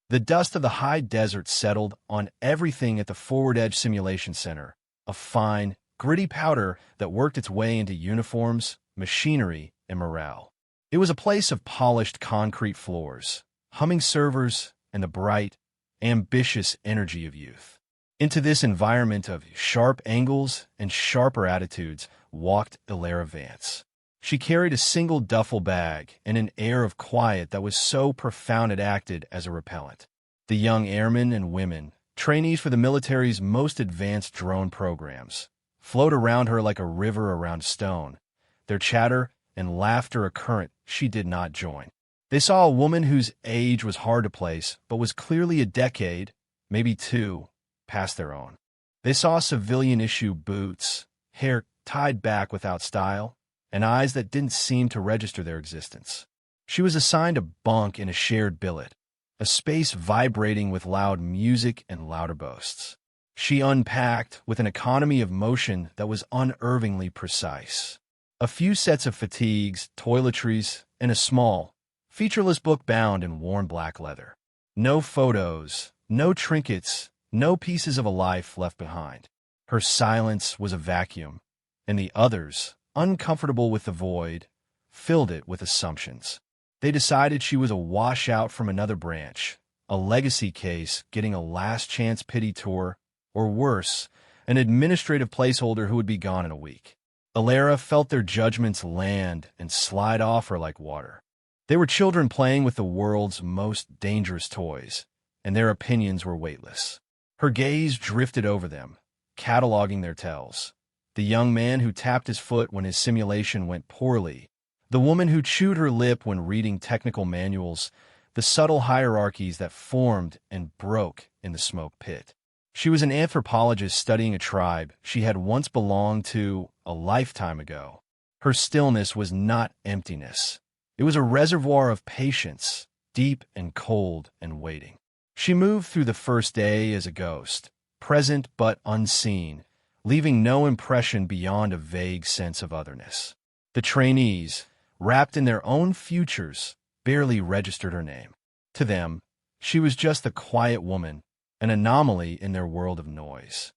The dust of the high desert settled on everything at the Forward Edge Simulation Center, a fine, gritty powder that worked its way into uniforms, machinery, and morale. It was a place of polished concrete floors, humming servers, and the bright, ambitious energy of youth. Into this environment of sharp angles and sharper attitudes walked Ilara Vance. She carried a single duffel bag and an air of quiet that was so profound it acted as a repellent. The young airmen and women, trainees for the military's most advanced drone programs, flowed around her like a river around stone, their chatter and laughter a current she did not join. They saw a woman whose age was hard to place, but was clearly a decade, maybe two, past their own. They saw civilian-issue boots, hair tied back without style, and eyes that didn't seem to register their existence. She was assigned a bunk in a shared billet, a space vibrating with loud music and louder boasts. She unpacked with an economy of motion that was unervingly precise. A few sets of fatigues, toiletries, and a small, featureless book bound in worn black leather. No photos, no trinkets, no pieces of a life left behind. Her silence was a vacuum, and the others, uncomfortable with the void, filled it with assumptions. They decided she was a washout from another branch, a legacy case getting a last-chance pity tour, or worse, an administrative placeholder who would be gone in a week. Ilara felt their judgments land and slide off her like water. They were children playing with the world's most dangerous toys, and their opinions were weightless. Her gaze drifted over them, cataloging their tells. The young man who tapped his foot when his simulation went poorly, the woman who chewed her lip when reading technical manuals, the subtle hierarchies that formed and broke in the smoke pit. She was an anthropologist studying a tribe she had once belonged to a lifetime ago. Her stillness was not emptiness. It was a reservoir of patience, deep and cold and waiting. She moved through the first day as a ghost, present but unseen, leaving no impression beyond a vague sense of otherness. The trainees, wrapped in their own futures, barely registered her name. To them, she was just a quiet woman, an anomaly in their world of noise.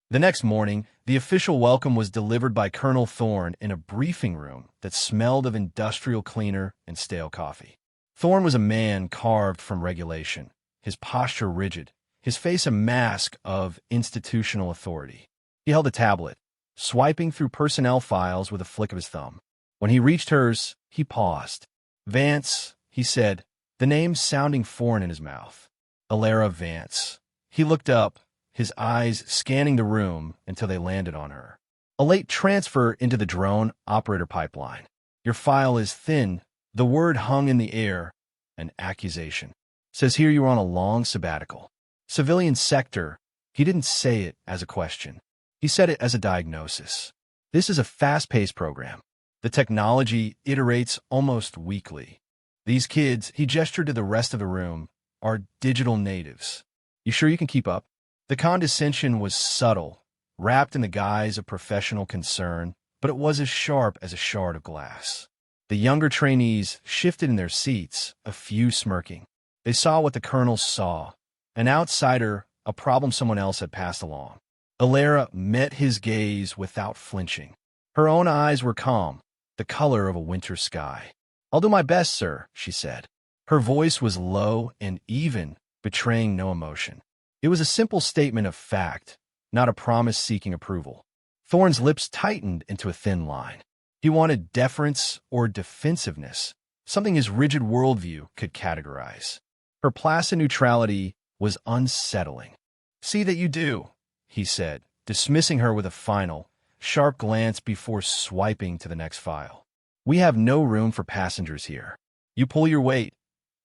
The next morning, the official welcome was delivered by Colonel Thorne in a briefing room that smelled of industrial cleaner and stale coffee. Thorne was a man carved from regulation, his posture rigid, his face a mask of institutional authority. He held a tablet, swiping through personnel files with a flick of his thumb. When he reached hers, he paused. "Vance," he said, the name sounding foreign in his mouth. Ilara Vance. He looked up, his eyes scanning the room until they landed on her. "A late transfer into the drone operator pipeline. Your file is thin." The word hung in the air, an accusation. "Says here you were on a long sabbatical. Civilian sector." He didn't say it as a question. He said it as a diagnosis. "This is a fast-paced program. The technology iterates almost weekly. These kids," he gestured to the rest of the room, "are digital natives. You sure you can keep up?" The condescension was subtle, wrapped in the guise of professional concern, but it was as sharp as a shard of glass. The younger trainees shifted in their seats, a few smirking. They saw what the colonel saw, an outsider, a problem someone else had passed along. Ilara met his gaze without flinching. Her own eyes were calm, the color of a winter sky. "I'll do my best, sir," she said. Her voice was low and even, betraying no emotion. It was a simple statement of fact, not a promise seeking approval. Thorne's lips tightened into a thin line. He wanted deference or defensiveness, something his rigid worldview could categorize. Her placid neutrality was unsettling. "See that you do," he said, dismissing her with a final, sharp glance before swiping to the next file. "We have no room for passengers here. You pull your weight,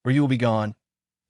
or you will be gone."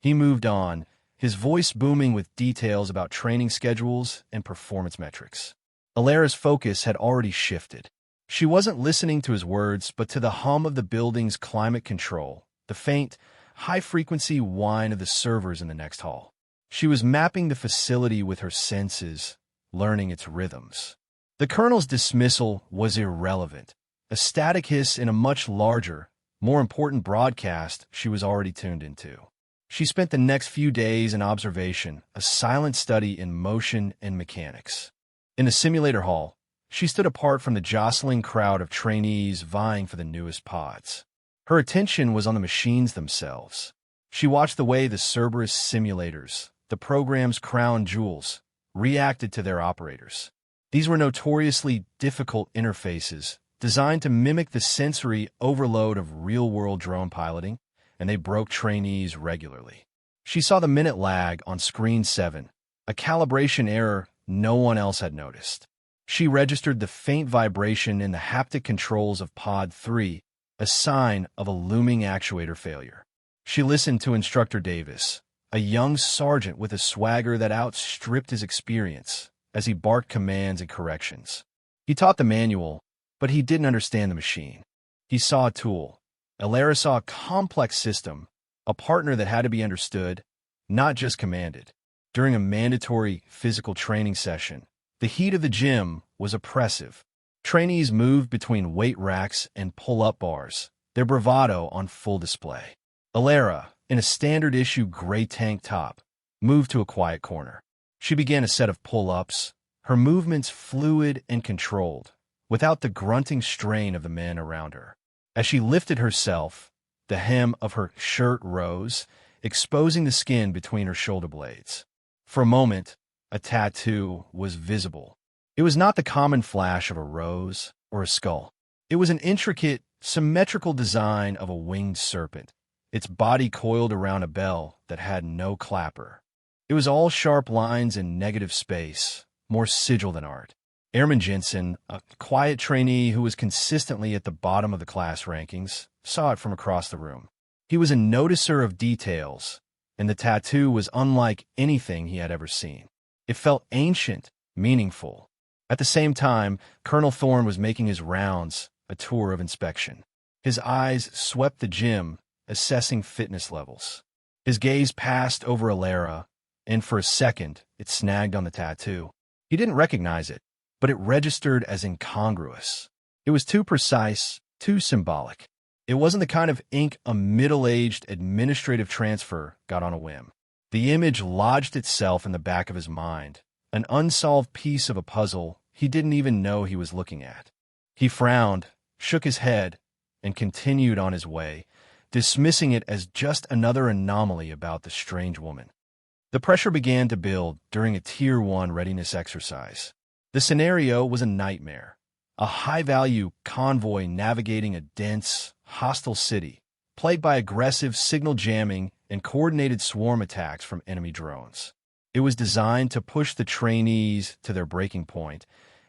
He moved on, his voice booming with details about training schedules and performance metrics. Ilara's focus had already shifted. She wasn't listening to his words, but to the hum of the building's climate control, the faint, high-frequency whine of the servers in the next hall. She was mapping the facility with her senses, learning its rhythms. The colonel's dismissal was irrelevant, a static hiss in a much larger, more important broadcast she was already tuned into. She spent the next few days in observation, a silent study in motion and mechanics. In the simulator hall, she stood apart from the jostling crowd of trainees vying for the newest pods. Her attention was on the machines themselves. She watched the way the Cerberus simulators, the program's crown jewels, reacted to their operators. These were notoriously difficult interfaces designed to mimic the sensory overload of real-world drone piloting, and they broke trainees regularly. She saw the minute lag on screen 7, a calibration error no one else had noticed. She registered the faint vibration in the haptic controls of Pod 3, a sign of a looming actuator failure. She listened to Instructor Davis, a young sergeant with a swagger that outstripped his experience, as he barked commands and corrections. He taught the manual, but he didn't understand the machine. He saw a tool. Elara saw a complex system, a partner that had to be understood, not just commanded. During a mandatory physical training session, the heat of the gym was oppressive. Trainees moved between weight racks and pull-up bars, their bravado on full display. Elara, in a standard-issue gray tank top, moved to a quiet corner. She began a set of pull-ups, her movements fluid and controlled, without the grunting strain of the men around her. As she lifted herself, the hem of her shirt rose, exposing the skin between her shoulder blades. For a moment, a tattoo was visible. It was not the common flash of a rose or a skull. It was an intricate, symmetrical design of a winged serpent, its body coiled around a bell that had no clapper. It was all sharp lines and negative space, more sigil than art. Airman Jensen, a quiet trainee who was consistently at the bottom of the class rankings, saw it from across the room. He was a noticer of details, and the tattoo was unlike anything he had ever seen. It felt ancient, meaningful. At the same time, Colonel Thorne was making his rounds, a tour of inspection. His eyes swept the gym, assessing fitness levels. His gaze passed over Elara, and for a second, it snagged on the tattoo. He didn't recognize it, but it registered as incongruous. It was too precise, too symbolic. It wasn't the kind of ink a middle-aged administrative transfer got on a whim. The image lodged itself in the back of his mind, an unsolved piece of a puzzle he didn't even know he was looking at. He frowned, shook his head, and continued on his way, dismissing it as just another anomaly about the strange woman. The pressure began to build during a Tier 1 readiness exercise. The scenario was a nightmare, a high-value convoy navigating a dense, hostile city, plagued by aggressive signal jamming and coordinated swarm attacks from enemy drones. It was designed to push the trainees to their breaking point,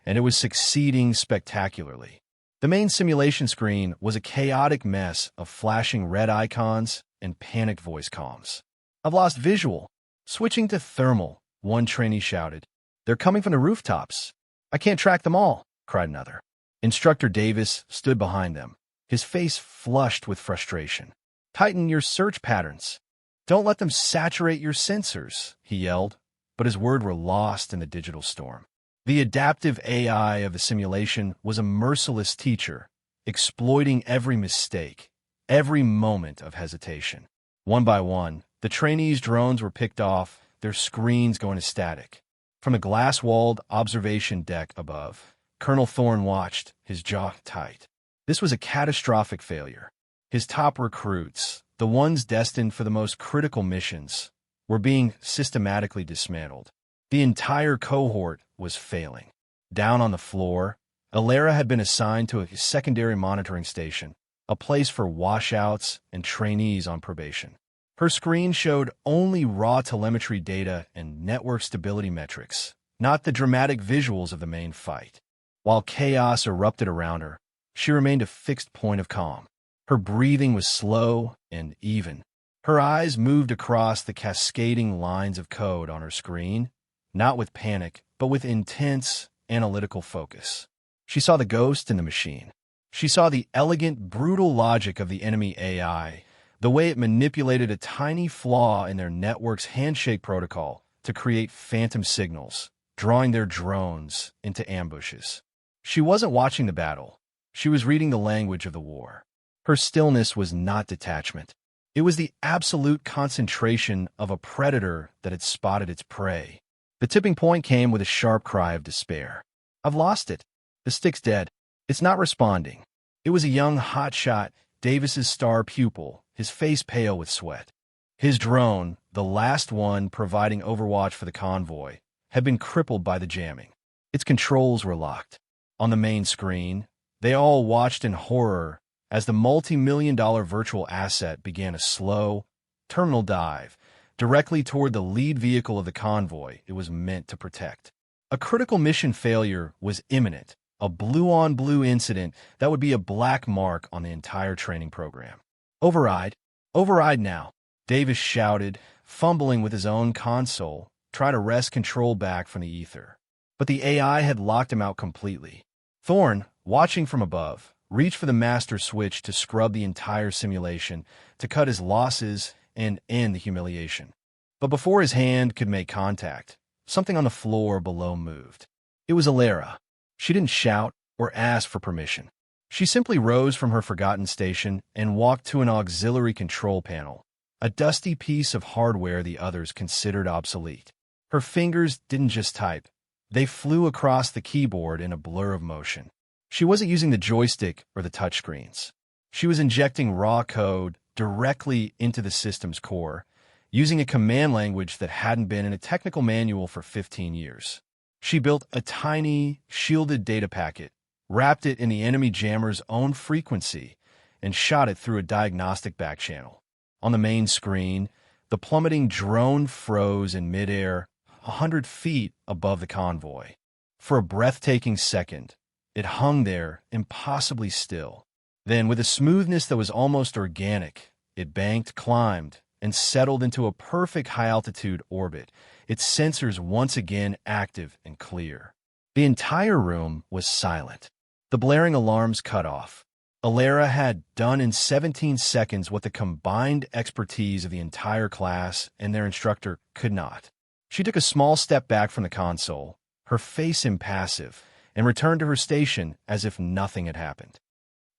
and it was succeeding spectacularly. The main simulation screen was a chaotic mess of flashing red icons and panicked voice comms. "I've lost visual." "Switching to thermal," one trainee shouted. "They're coming from the rooftops. I can't track them all," cried another. Instructor Davis stood behind them, his face flushed with frustration. "Tighten your search patterns. Don't let them saturate your sensors," he yelled, but his words were lost in the digital storm. The adaptive AI of the simulation was a merciless teacher, exploiting every mistake, every moment of hesitation. One by one, the trainees' drones were picked off, their screens going to static. From the glass-walled observation deck above, Colonel Thorne watched, his jaw tight. This was a catastrophic failure. His top recruits, the ones destined for the most critical missions, were being systematically dismantled. The entire cohort was failing. Down on the floor, Elara had been assigned to a secondary monitoring station, a place for washouts and trainees on probation. Her screen showed only raw telemetry data and network stability metrics, not the dramatic visuals of the main fight. While chaos erupted around her, she remained a fixed point of calm. Her breathing was slow and even. Her eyes moved across the cascading lines of code on her screen, not with panic, but with intense, analytical focus. She saw the ghost in the machine. She saw the elegant, brutal logic of the enemy AI, the way it manipulated a tiny flaw in their network's handshake protocol to create phantom signals, drawing their drones into ambushes. She wasn't watching the battle. She was reading the language of the war. Her stillness was not detachment. It was the absolute concentration of a predator that had spotted its prey. The tipping point came with a sharp cry of despair. "I've lost it. The stick's dead. It's not responding." It was a young hotshot, Davis's star pupil, his face pale with sweat. His drone, the last one providing overwatch for the convoy, had been crippled by the jamming. Its controls were locked. On the main screen, they all watched in horror as the multi-million-dollar virtual asset began a slow, terminal dive directly toward the lead vehicle of the convoy it was meant to protect. A critical mission failure was imminent, a blue-on-blue incident that would be a black mark on the entire training program. "Override! Override now!" Davis shouted, fumbling with his own console, trying to wrest control back from the ether. But the AI had locked him out completely. Thorn, watching from above, reached for the master switch to scrub the entire simulation, to cut his losses and end the humiliation. But before his hand could make contact, something on the floor below moved. It was Alara. She didn't shout or ask for permission. She simply rose from her forgotten station and walked to an auxiliary control panel, a dusty piece of hardware the others considered obsolete. Her fingers didn't just type. They flew across the keyboard in a blur of motion. She wasn't using the joystick or the touchscreens. She was injecting raw code directly into the system's core, using a command language that hadn't been in a technical manual for 15 years. She built a tiny, shielded data packet, wrapped it in the enemy jammer's own frequency, and shot it through a diagnostic backchannel. On the main screen, the plummeting drone froze in midair, 100 feet above the convoy. For a breathtaking second, it hung there, impossibly still. Then, with a smoothness that was almost organic, it banked, climbed, and settled into a perfect high-altitude orbit, its sensors once again active and clear. The entire room was silent. The blaring alarms cut off. Alara had done in 17 seconds what the combined expertise of the entire class and their instructor could not. She took a small step back from the console, her face impassive, and returned to her station as if nothing had happened.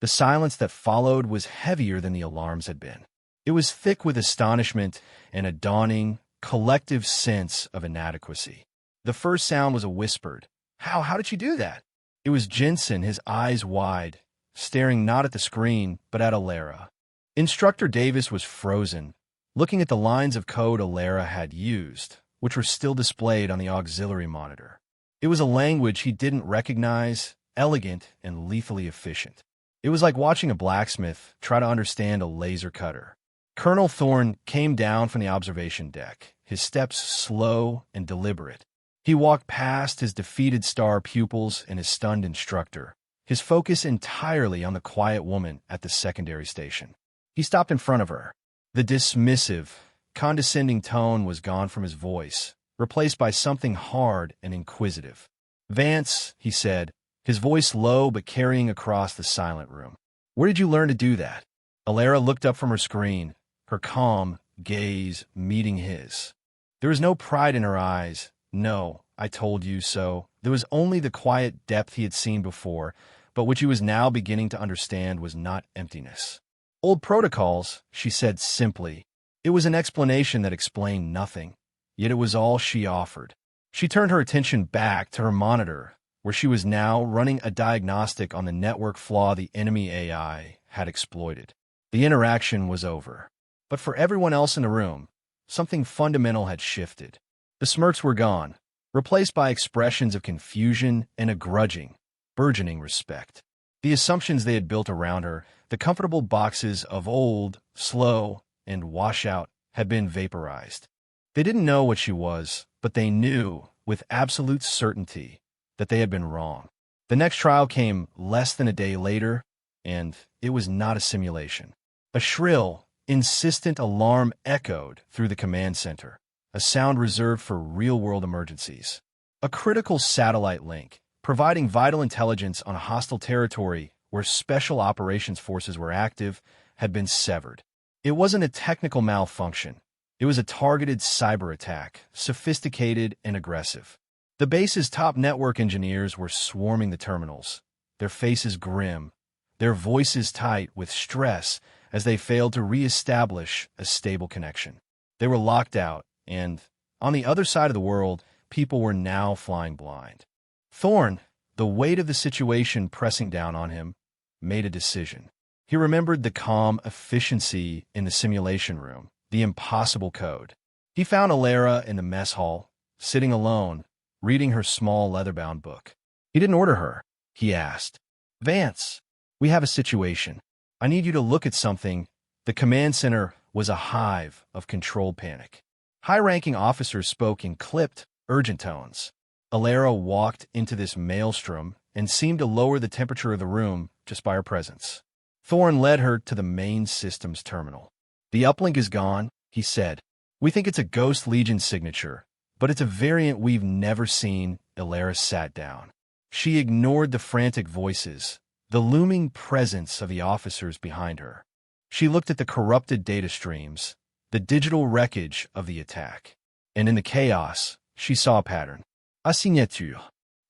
The silence that followed was heavier than the alarms had been. It was thick with astonishment and a dawning, collective sense of inadequacy. The first sound was a whispered, How did you do that?" It was Jensen, his eyes wide, staring not at the screen, but at Alara. Instructor Davis was frozen, looking at the lines of code Alara had used, which were still displayed on the auxiliary monitor. It was a language he didn't recognize, elegant and lethally efficient. It was like watching a blacksmith try to understand a laser cutter. Colonel Thorn came down from the observation deck, his steps slow and deliberate. He walked past his defeated star pupils and his stunned instructor, his focus entirely on the quiet woman at the secondary station. He stopped in front of her. The dismissive, condescending tone was gone from his voice, replaced by something hard and inquisitive. "Vance," he said, his voice low but carrying across the silent room. "Where did you learn to do that?" Alara looked up from her screen, her calm gaze meeting his. There was no pride in her eyes. No, I told you so. There was only the quiet depth he had seen before, but which he was now beginning to understand was not emptiness. "Old protocols," she said simply. It was an explanation that explained nothing, yet it was all she offered. She turned her attention back to her monitor, where she was now running a diagnostic on the network flaw the enemy AI had exploited. The interaction was over. But for everyone else in the room, something fundamental had shifted. The smirks were gone, replaced by expressions of confusion and a grudging, burgeoning respect. The assumptions they had built around her, the comfortable boxes of old, slow, and washout, had been vaporized. They didn't know what she was, but they knew, with absolute certainty, that they had been wrong. The next trial came less than a day later, and it was not a simulation. A shrill, insistent alarm echoed through the command center, a sound reserved for real-world emergencies. A critical satellite link, providing vital intelligence on a hostile territory where special operations forces were active, had been severed. It wasn't a technical malfunction. It was a targeted cyber attack, sophisticated and aggressive. The base's top network engineers were swarming the terminals, their faces grim, their voices tight with stress, as they failed to re-establish a stable connection. They were locked out, and, on the other side of the world, people were now flying blind. Thorn, the weight of the situation pressing down on him, made a decision. He remembered the calm efficiency in the simulation room, the impossible code. He found Alara in the mess hall, sitting alone, reading her small leather-bound book. He didn't order her. He asked, "Vance, we have a situation. I need you to look at something." The command center was a hive of controlled panic. High-ranking officers spoke in clipped, urgent tones. Alara walked into this maelstrom and seemed to lower the temperature of the room just by her presence. Thorn led her to the main systems terminal. "The uplink is gone," he said. "We think it's a Ghost Legion signature, but it's a variant we've never seen." Alara sat down. She ignored the frantic voices, the looming presence of the officers behind her. She looked at the corrupted data streams, the digital wreckage of the attack. And in the chaos, she saw a pattern. A signature.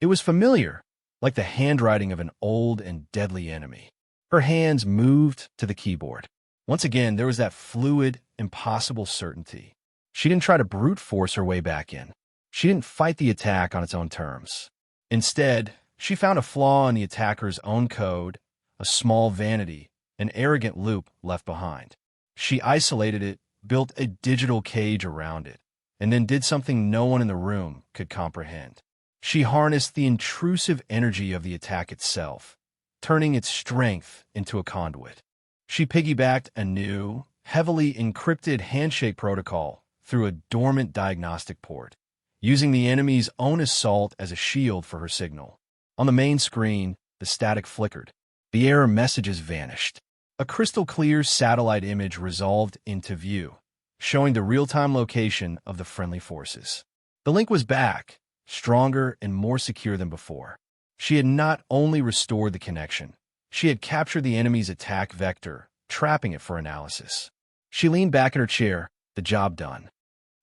It was familiar, like the handwriting of an old and deadly enemy. Her hands moved to the keyboard. Once again, there was that fluid, impossible certainty. She didn't try to brute force her way back in. She didn't fight the attack on its own terms. Instead, she found a flaw in the attacker's own code, a small vanity, an arrogant loop left behind. She isolated it, built a digital cage around it, and then did something no one in the room could comprehend. She harnessed the intrusive energy of the attack itself, turning its strength into a conduit. She piggybacked a new, heavily encrypted handshake protocol through a dormant diagnostic port, using the enemy's own assault as a shield for her signal. On the main screen, the static flickered. The error messages vanished. A crystal-clear satellite image resolved into view, showing the real-time location of the friendly forces. The link was back, stronger and more secure than before. She had not only restored the connection, she had captured the enemy's attack vector, trapping it for analysis. She leaned back in her chair, the job done.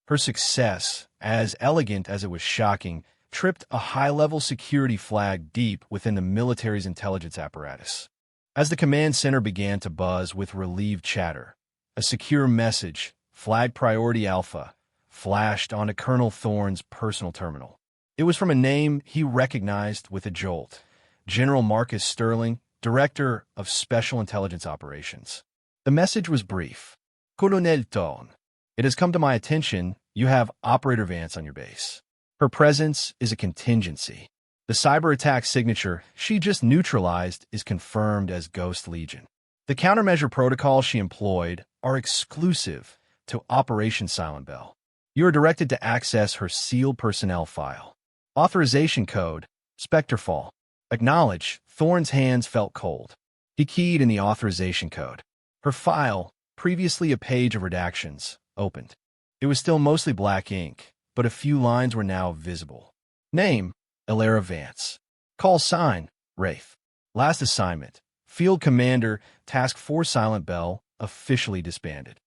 Her success, as elegant as it was shocking, tripped a high-level security flag deep within the military's intelligence apparatus. As the command center began to buzz with relieved chatter, a secure message, Flag Priority Alpha, flashed onto Colonel Thorn's personal terminal. It was from a name he recognized with a jolt: General Marcus Sterling, Director of Special Intelligence Operations. The message was brief. "Colonel Thorn, it has come to my attention you have Operator Vance on your base. Her presence is a contingency. The cyber attack signature she just neutralized is confirmed as Ghost Legion. The countermeasure protocols she employed are exclusive to Operation Silent Bell. You are directed to access her sealed personnel file. Authorization code, Spectrefall. Acknowledge." Thorn's hands felt cold. He keyed in the authorization code. Her file, previously a page of redactions, opened. It was still mostly black ink, but a few lines were now visible. Name, Alara Vance. Call sign, Wraith. Last assignment, Field Commander, Task Force Silent Bell, officially disbanded.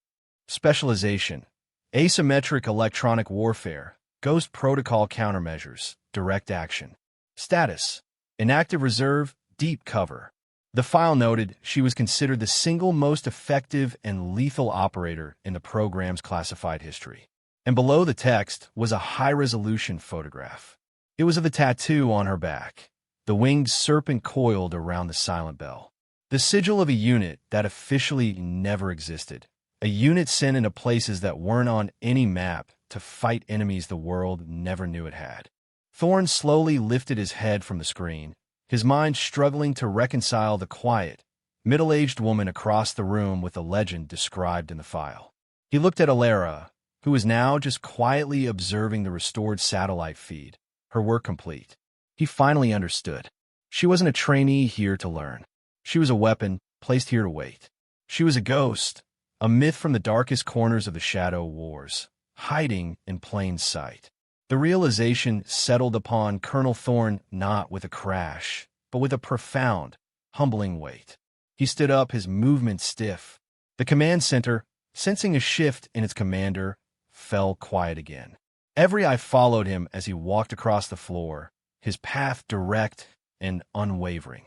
Specialization, Asymmetric Electronic Warfare, Ghost Protocol Countermeasures, Direct Action. Status, Inactive Reserve, Deep Cover. The file noted she was considered the single most effective and lethal operator in the program's classified history. And below the text was a high-resolution photograph. It was of the tattoo on her back, the winged serpent coiled around the Silent Bell. The sigil of a unit that officially never existed. A unit sent into places that weren't on any map to fight enemies the world never knew it had. Thorn slowly lifted his head from the screen, his mind struggling to reconcile the quiet, middle-aged woman across the room with the legend described in the file. He looked at Alara, who was now just quietly observing the restored satellite feed, her work complete. He finally understood. She wasn't a trainee here to learn. She was a weapon placed here to wait. She was a ghost, a myth from the darkest corners of the Shadow Wars, hiding in plain sight. The realization settled upon Colonel Thorn not with a crash, but with a profound, humbling weight. He stood up, his movement stiff. The command center, sensing a shift in its commander, fell quiet again. Every eye followed him as he walked across the floor, his path direct and unwavering.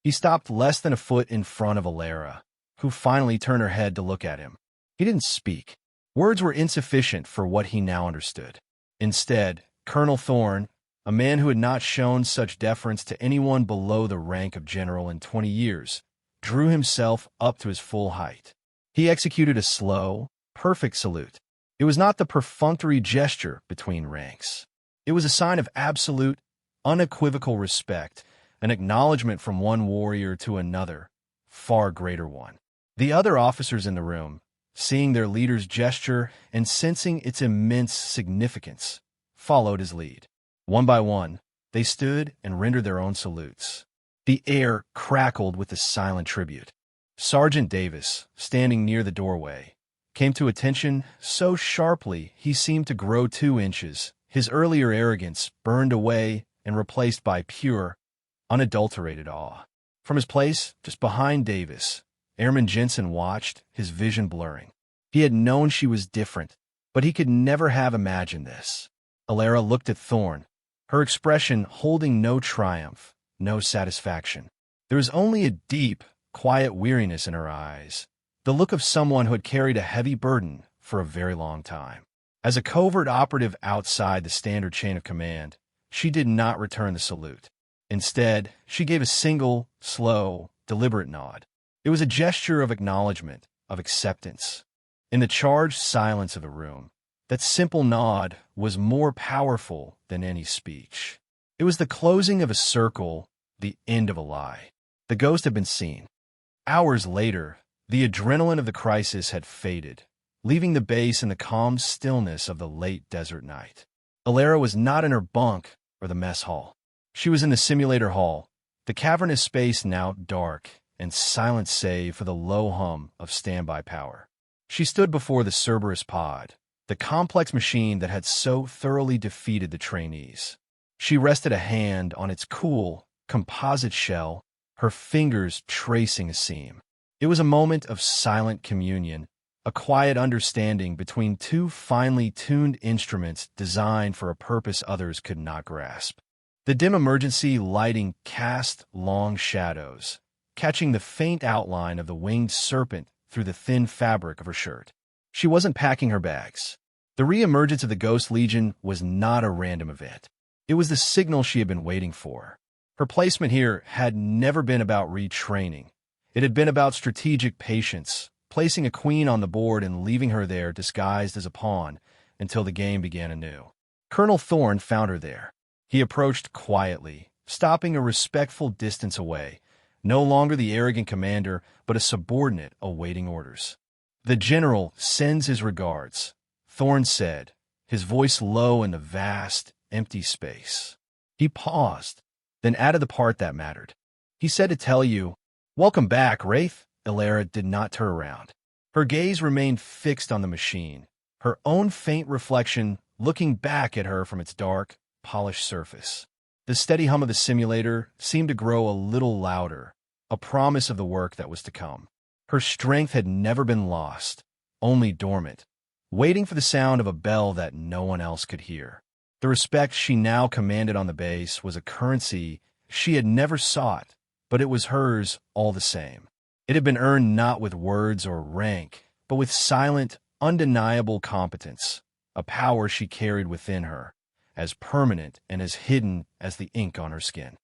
He stopped less than a foot in front of Alara, who finally turned her head to look at him. He didn't speak. Words were insufficient for what he now understood. Instead, Colonel Thorne, a man who had not shown such deference to anyone below the rank of general in 20 years, drew himself up to his full height. He executed a slow, perfect salute. It was not the perfunctory gesture between ranks. It was a sign of absolute, unequivocal respect, an acknowledgment from one warrior to another, far greater one. The other officers in the room, seeing their leader's gesture and sensing its immense significance, followed his lead. One by one, they stood and rendered their own salutes. The air crackled with the silent tribute. Sergeant Davis, standing near the doorway, came to attention so sharply he seemed to grow 2 inches, his earlier arrogance burned away and replaced by pure, unadulterated awe. From his place, just behind Davis, Airman Jensen watched, his vision blurring. He had known she was different, but he could never have imagined this. Alara looked at Thorne, her expression holding no triumph, no satisfaction. There was only a deep, quiet weariness in her eyes, the look of someone who had carried a heavy burden for a very long time. As a covert operative outside the standard chain of command, she did not return the salute. Instead, she gave a single, slow, deliberate nod. It was a gesture of acknowledgement, of acceptance. In the charged silence of the room, that simple nod was more powerful than any speech. It was the closing of a circle, the end of a lie. The ghost had been seen. Hours later, the adrenaline of the crisis had faded, leaving the base in the calm stillness of the late desert night. Alara was not in her bunk or the mess hall. She was in the simulator hall, the cavernous space now dark and silent save for the low hum of standby power. She stood before the Cerberus pod, the complex machine that had so thoroughly defeated the trainees. She rested a hand on its cool, composite shell, her fingers tracing a seam. It was a moment of silent communion, a quiet understanding between 2 finely tuned instruments designed for a purpose others could not grasp. The dim emergency lighting cast long shadows, catching the faint outline of the winged serpent through the thin fabric of her shirt. She wasn't packing her bags. The re-emergence of the Ghost Legion was not a random event. It was the signal she had been waiting for. Her placement here had never been about retraining. It had been about strategic patience, placing a queen on the board and leaving her there disguised as a pawn until the game began anew. Colonel Thorne found her there. He approached quietly, stopping a respectful distance away, no longer the arrogant commander, but a subordinate awaiting orders. "The general sends his regards," Thorne said, his voice low in the vast, empty space. He paused, then added the part that mattered. "He said to tell you, welcome back, Wraith." Alara did not turn around. Her gaze remained fixed on the machine, her own faint reflection looking back at her from its dark, polished surface. The steady hum of the simulator seemed to grow a little louder, a promise of the work that was to come. Her strength had never been lost, only dormant, waiting for the sound of a bell that no one else could hear. The respect she now commanded on the base was a currency she had never sought, but it was hers all the same. It had been earned not with words or rank, but with silent, undeniable competence, a power she carried within her, as permanent and as hidden as the ink on her skin.